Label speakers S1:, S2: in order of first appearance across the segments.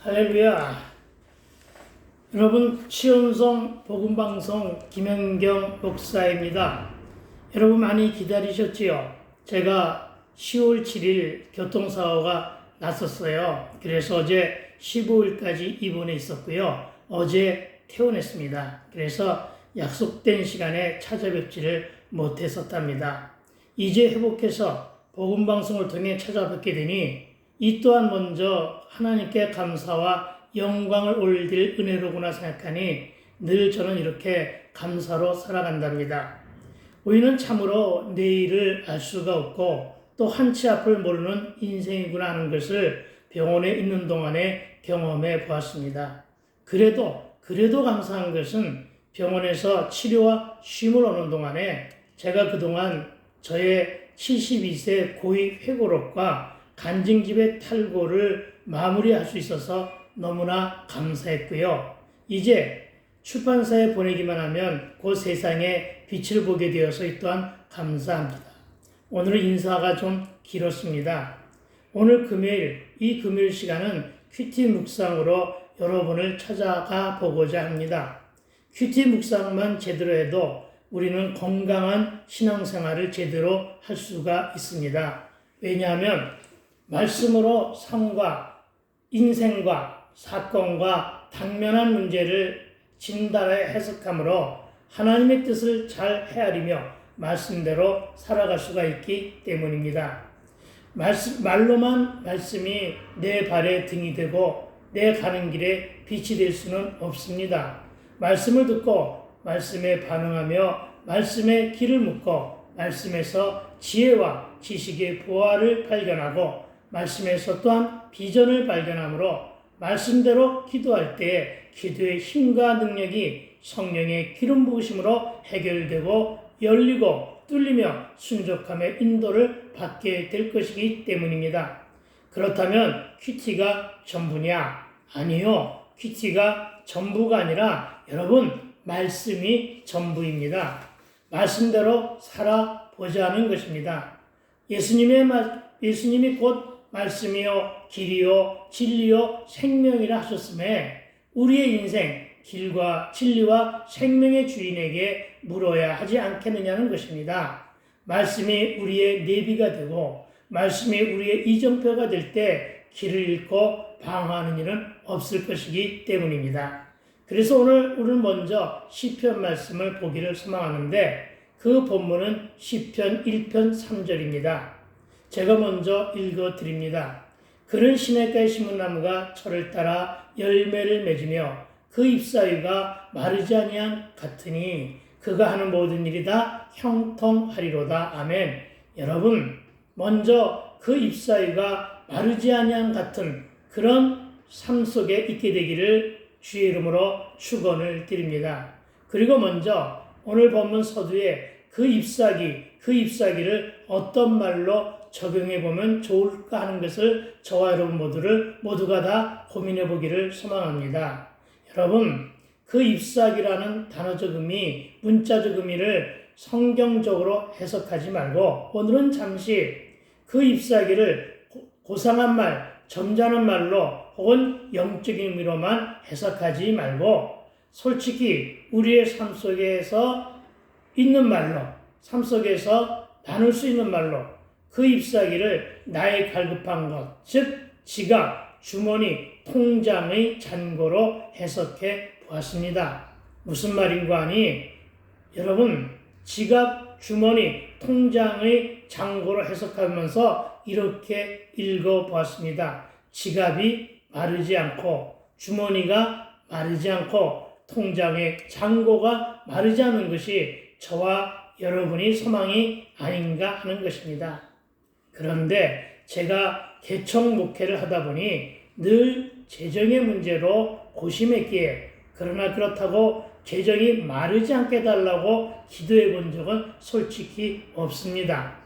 S1: 할렐루야. 여러분, 치원성 복음방송 김현경 목사입니다. 여러분 많이 기다리셨지요? 제가 10월 7일 교통사고가 났었어요. 그래서 어제 15일까지 입원해 있었고요. 어제 퇴원했습니다. 그래서 약속된 시간에 찾아뵙지를 못했었답니다. 이제 회복해서 복음방송을 통해 찾아뵙게 되니 이 또한 먼저 하나님께 감사와 영광을 올릴 은혜로구나 생각하니 늘 저는 이렇게 감사로 살아간답니다. 우리는 참으로 내일을 알 수가 없고 또 한치 앞을 모르는 인생이구나 하는 것을 병원에 있는 동안에 경험해 보았습니다. 그래도 감사한 것은 병원에서 치료와 쉼을 오는 동안에 제가 그동안 저의 72세 고위 회고록과 간증집의 탈고를 마무리할 수 있어서 너무나 감사했고요. 이제 출판사에 보내기만 하면 그 세상에 빛을 보게 되어서 이 또한 감사합니다. 오늘 인사가 좀 길었습니다. 오늘 금요일, 이 금요일 시간은 큐티 묵상으로 여러분을 찾아가 보고자 합니다. 큐티 묵상만 제대로 해도 우리는 건강한 신앙생활을 제대로 할 수가 있습니다. 왜냐하면 말씀으로 삶과 인생과 사건과 당면한 문제를 진단해 해석함으로 하나님의 뜻을 잘 헤아리며 말씀대로 살아갈 수가 있기 때문입니다. 말로만 말씀이 내 발의 등이 되고 내 가는 길에 빛이 될 수는 없습니다. 말씀을 듣고 말씀에 반응하며 말씀의 길을 묻고 말씀에서 지혜와 지식의 보화를 발견하고 말씀에서 또한 비전을 발견하므로 말씀대로 기도할 때 기도의 힘과 능력이 성령의 기름 부으심으로 해결되고 열리고 뚫리며 순종함의 인도를 받게 될 것이기 때문입니다. 그렇다면 큐티가 전부냐? 아니요. 큐티가 전부가 아니라 여러분 말씀이 전부입니다. 말씀대로 살아보자는 것입니다. 예수님이 곧 말씀이요 길이요 진리요 생명이라 하셨음에 우리의 인생 길과 진리와 생명의 주인에게 물어야 하지 않겠느냐는 것입니다. 말씀이 우리의 내비가 되고 말씀이 우리의 이정표가 될 때 길을 잃고 방황하는 일은 없을 것이기 때문입니다. 그래서 오늘 먼저 시편 말씀을 보기를 소망하는데 그 본문은 시편 1편 3절입니다. 제가 먼저 읽어드립니다. 그는 시냇가에 심은 나무가 철을 따라 열매를 맺으며 그 잎사귀가 마르지 아니한 같으니 그가 하는 모든 일이 다 형통하리로다. 아멘. 여러분, 먼저 그 잎사귀가 마르지 아니한 같은 그런 삶 속에 있게 되기를 주의 이름으로 축원을 드립니다. 그리고 먼저 오늘 본문 서두에 그 잎사귀를 어떤 말로 적용해 보면 좋을까 하는 것을 저와 여러분 모두가 다 고민해 보기를 소망합니다. 여러분, 그 잎사귀라는 단어적 의미, 문자적 의미를 성경적으로 해석하지 말고 오늘은 잠시 그 잎사귀를 고상한 말, 점잖은 말로 혹은 영적인 의미로만 해석하지 말고 솔직히 우리의 삶 속에서 있는 말로, 삶 속에서 나눌 수 있는 말로 그 잎사귀를 나의 갈급한 것, 즉 지갑, 주머니, 통장의 잔고로 해석해 보았습니다. 무슨 말인가 하니 여러분 지갑, 주머니, 통장의 잔고로 해석하면서 이렇게 읽어보았습니다. 지갑이 마르지 않고 주머니가 마르지 않고 통장의 잔고가 마르지 않는 것이 저와 여러분이 소망이 아닌가 하는 것입니다. 그런데 제가 개척 목회를 하다 보니 늘 재정의 문제로 고심했기에 그러나 그렇다고 재정이 마르지 않게 해달라고 기도해 본 적은 솔직히 없습니다.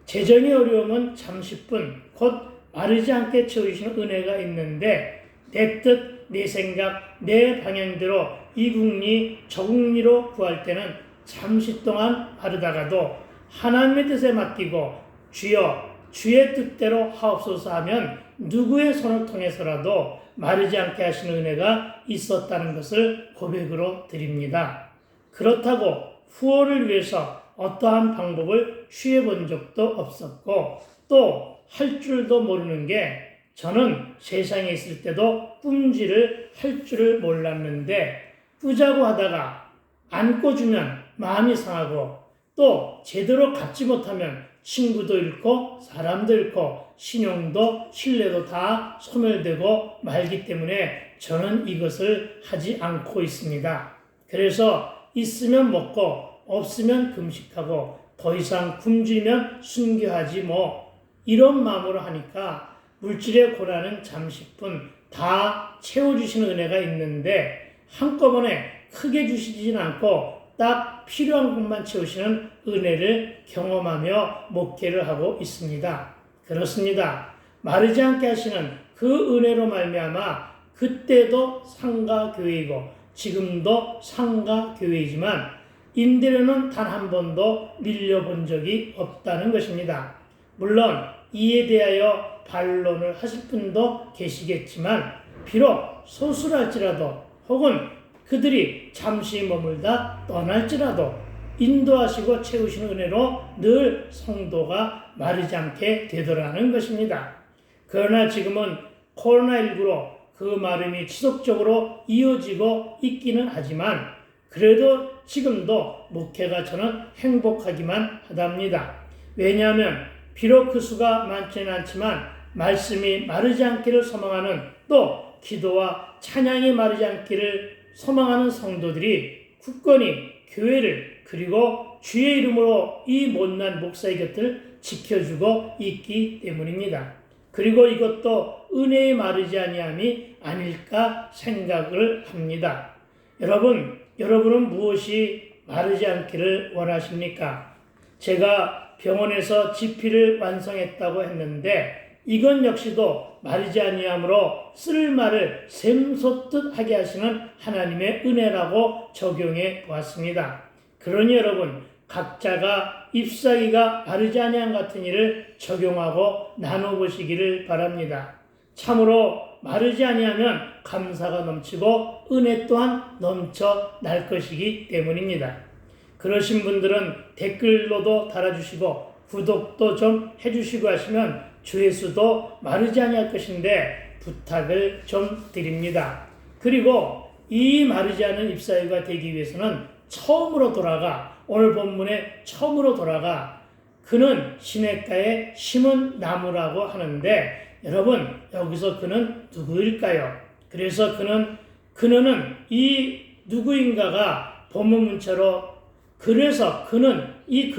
S1: 재정의 어려움은 잠시뿐 곧 마르지 않게 채우시는 은혜가 있는데 내 뜻, 내 생각, 내 방향대로 이 국리, 저 국리로 구할 때는 잠시 동안 마르다가도 하나님의 뜻에 맡기고 주여 주의 뜻대로 하옵소서 하면 누구의 손을 통해서라도 마르지 않게 하시는 은혜가 있었다는 것을 고백으로 드립니다. 그렇다고 후원을 위해서 어떠한 방법을 취해본 적도 없었고 또 할 줄도 모르는 게 저는 세상에 있을 때도 꿈질을 할 줄을 몰랐는데 꾸자고 하다가 안 꿔주면 마음이 상하고 또 제대로 갚지 못하면 친구도 잃고 사람도 잃고 신용도 신뢰도 다 소멸되고 말기 때문에 저는 이것을 하지 않고 있습니다. 그래서 있으면 먹고 없으면 금식하고 더 이상 굶주리면 순교하지 뭐 이런 마음으로 하니까 물질의 고난은 잠시뿐 다 채워주시는 은혜가 있는데 한꺼번에 크게 주시진 않고 딱 필요한 것만 채우시는 은혜를 경험하며 목회를 하고 있습니다. 그렇습니다. 마르지 않게 하시는 그 은혜로 말미암아 그때도 상가교회이고 지금도 상가교회이지만 임대료는 단 한 번도 밀려본 적이 없다는 것입니다. 물론 이에 대하여 반론을 하실 분도 계시겠지만 비록 소수랄지라도 혹은 그들이 잠시 머물다 떠날지라도 인도하시고 채우시는 은혜로 늘 성도가 마르지 않게 되더라는 것입니다. 그러나 지금은 코로나19로 그 마름이 지속적으로 이어지고 있기는 하지만 그래도 지금도 목회가 저는 행복하기만 하답니다. 왜냐하면 비록 그 수가 많지는 않지만 말씀이 마르지 않기를 소망하는 또 기도와 찬양이 마르지 않기를 소망하는 성도들이 굳건히 교회를 그리고 주의 이름으로 이 못난 목사의 곁을 지켜주고 있기 때문입니다. 그리고 이것도 은혜의 마르지 아니함이 아닐까 생각을 합니다. 여러분은 무엇이 마르지 않기를 원하십니까? 제가 병원에서 GP를 완성했다고 했는데 이건 역시도 마르지 아니함으로 쓸 말을 샘솟듯 하게 하시는 하나님의 은혜라고 적용해 보았습니다. 그러니 여러분 각자가 잎사귀가 마르지 아니함 같은 일을 적용하고 나눠보시기를 바랍니다. 참으로 마르지 아니하면 감사가 넘치고 은혜 또한 넘쳐 날 것이기 때문입니다. 그러신 분들은 댓글로도 달아주시고 구독도 좀 해주시고 하시면 조회수도 마르지 아니할 것인데 부탁을 좀 드립니다. 그리고 이 마르지 않은 잎사귀가 되기 위해서는 처음으로 돌아가 오늘 본문에 처음으로 돌아가 그는 시냇가에 심은 나무라고 하는데 여러분 여기서 그는 누구일까요? 그래서 그는 이 누구인가가 본문 문자로 그래서 이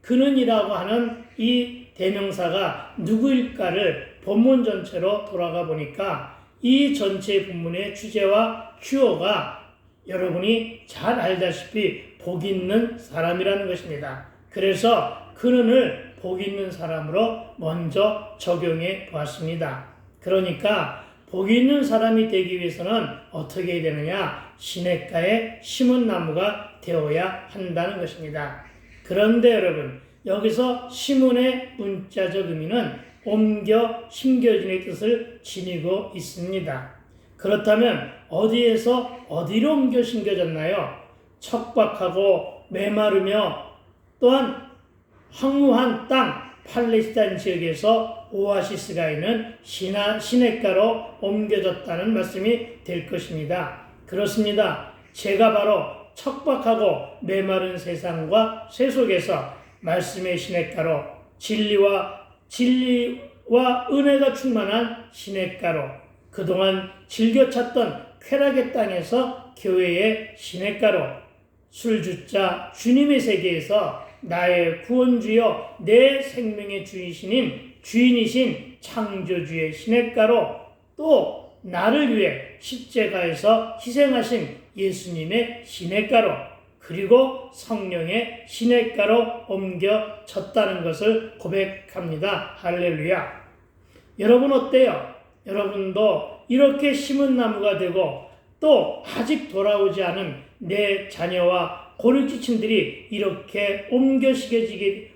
S1: 그는이라고 하는 이 대명사가 누구일까를 본문 전체로 돌아가 보니까 이 전체 본문의 주제와 주어가 여러분이 잘 알다시피 복 있는 사람이라는 것입니다. 그래서 그는을 복 있는 사람으로 먼저 적용해 보았습니다. 그러니까 복 있는 사람이 되기 위해서는 어떻게 해야 되느냐? 시냇가에 심은 나무가 되어야 한다는 것입니다. 그런데 여러분 여기서 심은의 문자적 의미는 옮겨 심겨진의 뜻을 지니고 있습니다. 그렇다면 어디에서 어디로 옮겨 심겨졌나요? 척박하고 메마르며 또한 황무한 땅 팔레스타인 지역에서 오아시스가 있는 시냇가로 옮겨졌다는 말씀이 될 것입니다. 그렇습니다. 제가 바로 척박하고 메마른 세상과 세속에서 말씀의 시냇가로 진리와 은혜가 충만한 시냇가로 그동안 즐겨 찾던 쾌락의 땅에서 교회의 시냇가로 술주자 주님의 세계에서 나의 구원주여 내 생명의 주인이신 창조주의 시냇가로 또 나를 위해 십자가에서 희생하신 예수님의 시냇가로 그리고 성령의 시냇가로 옮겨졌다는 것을 고백합니다. 할렐루야. 여러분 어때요? 여러분도 이렇게 심은 나무가 되고 또 아직 돌아오지 않은 내 자녀와 고립지친들이 이렇게 옮겨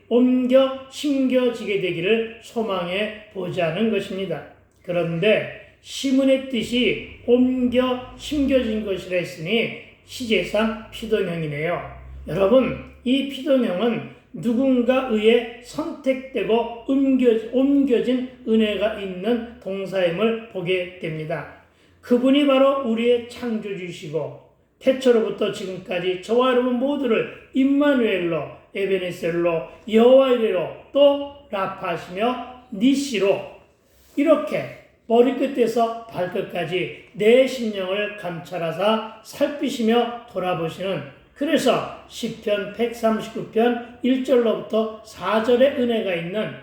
S1: 옮겨 심겨지게 되기를 소망해 보자는 것입니다. 그런데 시문의 뜻이 옮겨 심겨진 것이라 했으니 시제상 피동형이네요. 여러분, 이 피동형은 누군가 의해 선택되고 옮겨진 은혜가 있는 동사임을 보게 됩니다. 그분이 바로 우리의 창조주시고 태초로부터 지금까지 저와 여러분 모두를 임마누엘로, 에베네셀로, 여호와 이레로, 또 라파시며 니시로 이렇게 머리끝에서 발끝까지 내 심령을 감찰하사 살피시며 돌아보시는, 그래서 시편 139편 1절로부터 4절의 은혜가 있는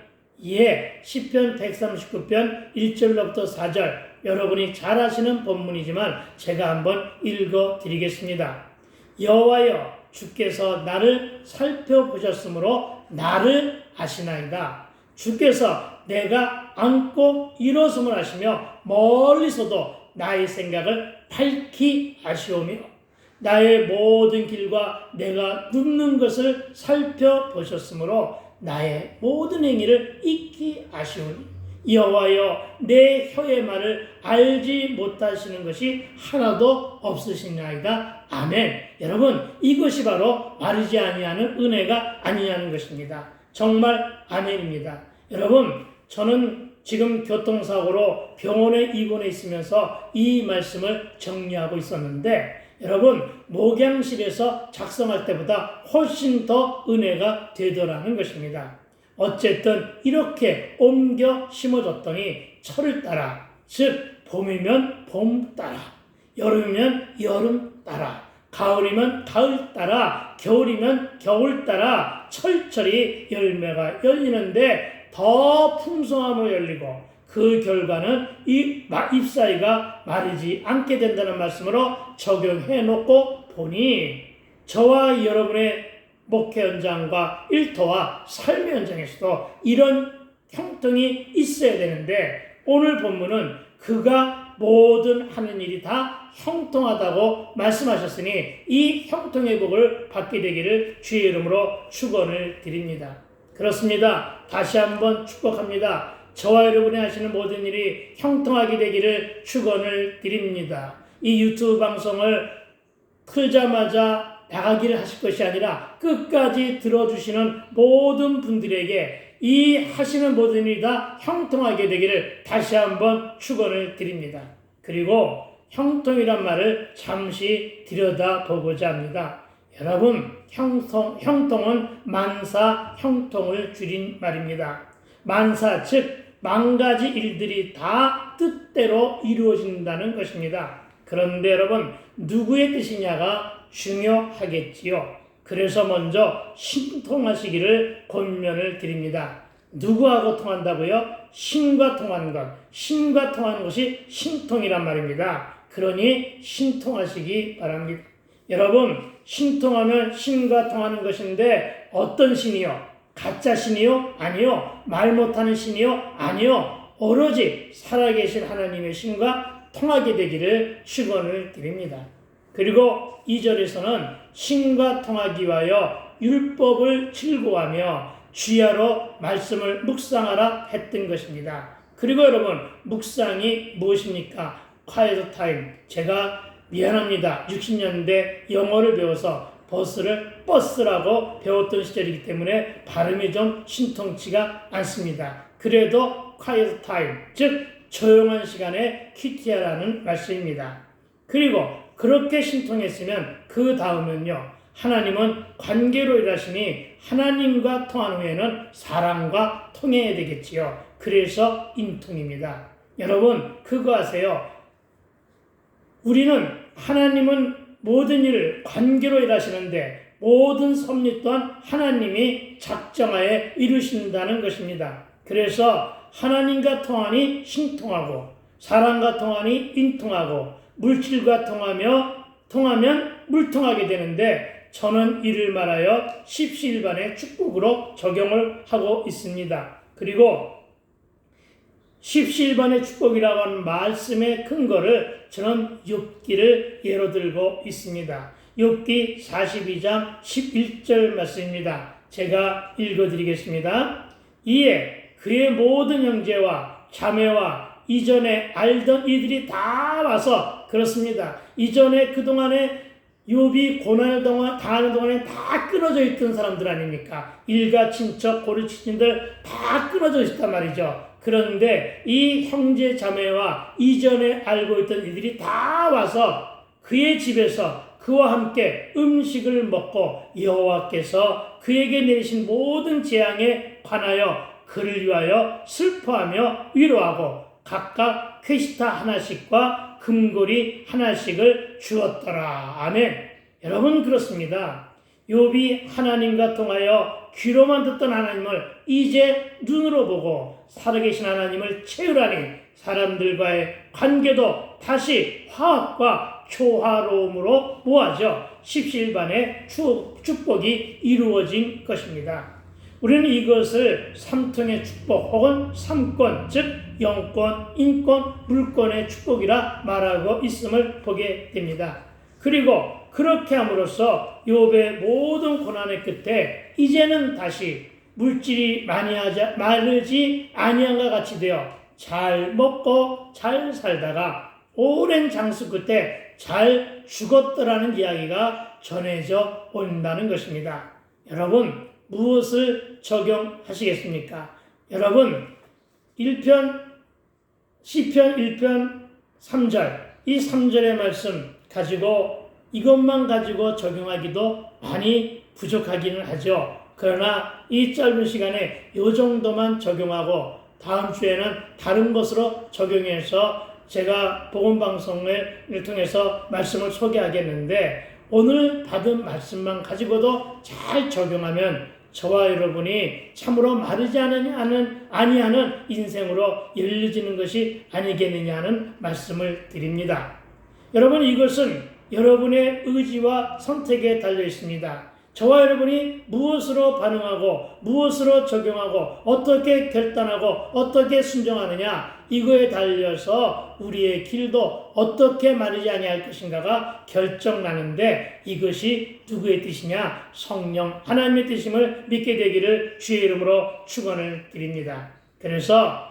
S1: 시편 139편 1절로부터 4절, 여러분이 잘 아시는 본문이지만 제가 한번 읽어드리겠습니다. 여호와여, 주께서 나를 살펴보셨으므로 나를 아시나이다. 주께서 내가 안고 일어섬을 아시며 멀리서도 나의 생각을 밝히 아시오며 나의 모든 길과 내가 눕는 것을 살펴보셨으므로 나의 모든 행위를 익히 아시오니 여호와여, 내 혀의 말을 알지 못하시는 것이 하나도 없으시나이다. 아멘. 여러분, 이것이 바로 마르지 아니하는 은혜가 아니냐는 것입니다. 정말 아멘입니다. 여러분, 저는 지금 교통사고로 병원에 입원해 있으면서 이 말씀을 정리하고 있었는데, 여러분, 목양실에서 작성할 때보다 훨씬 더 은혜가 되더라는 것입니다. 어쨌든 이렇게 옮겨 심어졌더니 철을 따라, 즉 봄이면 봄 따라, 여름이면 여름 따라, 가을이면 가을 따라, 겨울이면 겨울 따라 철철이 열매가 열리는데 더 풍성함으로 열리고 그 결과는 잎사귀가 마르지 않게 된다는 말씀으로 적용해 놓고 보니 저와 여러분의 목회 현장과 일터와 삶의 현장에서도 이런 형통이 있어야 되는데, 오늘 본문은 그가 모든 하는 일이 다 형통하다고 말씀하셨으니 이 형통의 복을 받게 되기를 주의 이름으로 축원을 드립니다. 그렇습니다. 다시 한번 축복합니다. 저와 여러분이 하시는 모든 일이 형통하게 되기를 축원을 드립니다. 이 유튜브 방송을 틀자마자 나가기를 하실 것이 아니라 끝까지 들어주시는 모든 분들에게 이 하시는 모든 일이 다 형통하게 되기를 다시 한번 축원을 드립니다. 그리고 형통이란 말을 잠시 들여다보고자 합니다. 여러분, 형통은 만사 형통을 줄인 말입니다. 만사, 즉 만가지 일들이 다 뜻대로 이루어진다는 것입니다. 그런데 여러분, 누구의 뜻이냐가 중요하겠지요. 그래서 먼저 신통하시기를 권면을 드립니다. 누구하고 통한다고요? 신과 통하는 것. 신과 통하는 것이 신통이란 말입니다. 그러니 신통하시기 바랍니다. 여러분, 신통하면 신과 통하는 것인데 어떤 신이요? 가짜 신이요? 아니요. 말 못하는 신이요? 아니요. 오로지 살아계신 하나님의 신과 통하게 되기를 축원을 드립니다. 그리고 2절에서는 신과 통하기 위하여 율법을 즐거워하며 주야로 말씀을 묵상하라 했던 것입니다. 그리고 여러분, 묵상이 무엇입니까? quiet time. 제가 미안합니다. 60년대 영어를 배워서 버스라고 배웠던 시절이기 때문에 발음이 좀 신통치가 않습니다. 그래도 quiet time, 즉 조용한 시간에 퀴티아라는 말씀입니다. 그리고 그렇게 신통했으면 그 다음은요, 하나님은 관계로 일하시니 하나님과 통한 후에는 사람과 통해야 되겠지요. 그래서 인통입니다. 여러분, 그거 아세요? 우리는 하나님은 모든 일을 관계로 일하시는데 모든 섭리 또한 하나님이 작정하에 이루신다는 것입니다. 그래서 하나님과 통하니 신통하고 사람과 통하니 인통하고 물질과 통하면 물통하게 되는데 저는 이를 말하여 십시일반의 축복으로 적용을 하고 있습니다. 그리고 십시일반의 축복이라고 하는 말씀의 근거를 저는 욥기를 예로 들고 있습니다. 욥기 42장 11절 말씀입니다. 제가 읽어드리겠습니다. 이에 그의 모든 형제와 자매와 이전에 알던 이들이 다 와서, 그렇습니다. 이전에 그동안에 욥이 고난을 당하는 동안에 다 끊어져 있던 사람들 아닙니까? 일가, 친척, 고르치신들 다 끊어져 있단 말이죠. 그런데 이 형제 자매와 이전에 알고 있던 이들이 다 와서 그의 집에서 그와 함께 음식을 먹고 여호와께서 그에게 내리신 모든 재앙에 관하여 그를 위하여 슬퍼하며 위로하고 각각 퀘시타 하나씩과 금고리 하나씩을 주었더라. 아멘. 여러분, 그렇습니다. 욥이 하나님과 통하여 귀로만 듣던 하나님을 이제 눈으로 보고 살아계신 하나님을 채우라니 사람들과의 관계도 다시 화합과 초화로움으로 모아져 십시일반의 축복이 이루어진 것입니다. 우리는 이것을 삼통의 축복 혹은 삼권, 즉 영권, 인권, 물권의 축복이라 말하고 있음을 보게 됩니다. 그리고 그렇게 함으로써 욥의 모든 고난의 끝에 이제는 다시 물질이 마르지 아니한과 같이 되어 잘 먹고 잘 살다가 오랜 장수 끝에 잘 죽었더라는 이야기가 전해져 온다는 것입니다. 여러분, 무엇을 적용하시겠습니까? 여러분, 시편 1편 3절, 이 3절의 말씀 가지고 이것만 가지고 적용하기도 많이 부족하기는 하죠. 그러나 이 짧은 시간에 이 정도만 적용하고 다음 주에는 다른 것으로 적용해서 제가 복음방송을 통해서 말씀을 소개하겠는데, 오늘 받은 말씀만 가지고도 잘 적용하면 저와 여러분이 참으로 마르지 아니하는 인생으로 열려지는 것이 아니겠느냐는 말씀을 드립니다. 여러분, 이것은 여러분의 의지와 선택에 달려 있습니다. 저와 여러분이 무엇으로 반응하고 무엇으로 적용하고 어떻게 결단하고 어떻게 순종하느냐, 이거에 달려서 우리의 길도 어떻게 마르지 아니할 것인가가 결정나는데, 이것이 누구의 뜻이냐? 성령 하나님의 뜻임을 믿게 되기를 주의 이름으로 축원을 드립니다. 그래서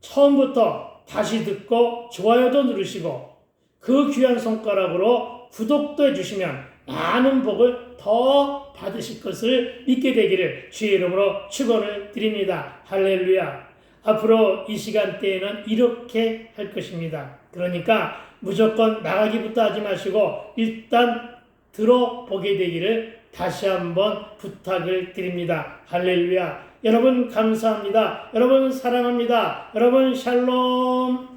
S1: 처음부터 다시 듣고 좋아요도 누르시고 그 귀한 손가락으로 구독도 해주시면 많은 복을 더 받으실 것을 믿게 되기를 주의 이름으로 축원을 드립니다. 할렐루야. 앞으로 이 시간대에는 이렇게 할 것입니다. 그러니까 무조건 나가기부터 하지 마시고 일단 들어보게 되기를 다시 한번 부탁을 드립니다. 할렐루야. 여러분 감사합니다. 여러분 사랑합니다. 여러분 샬롬.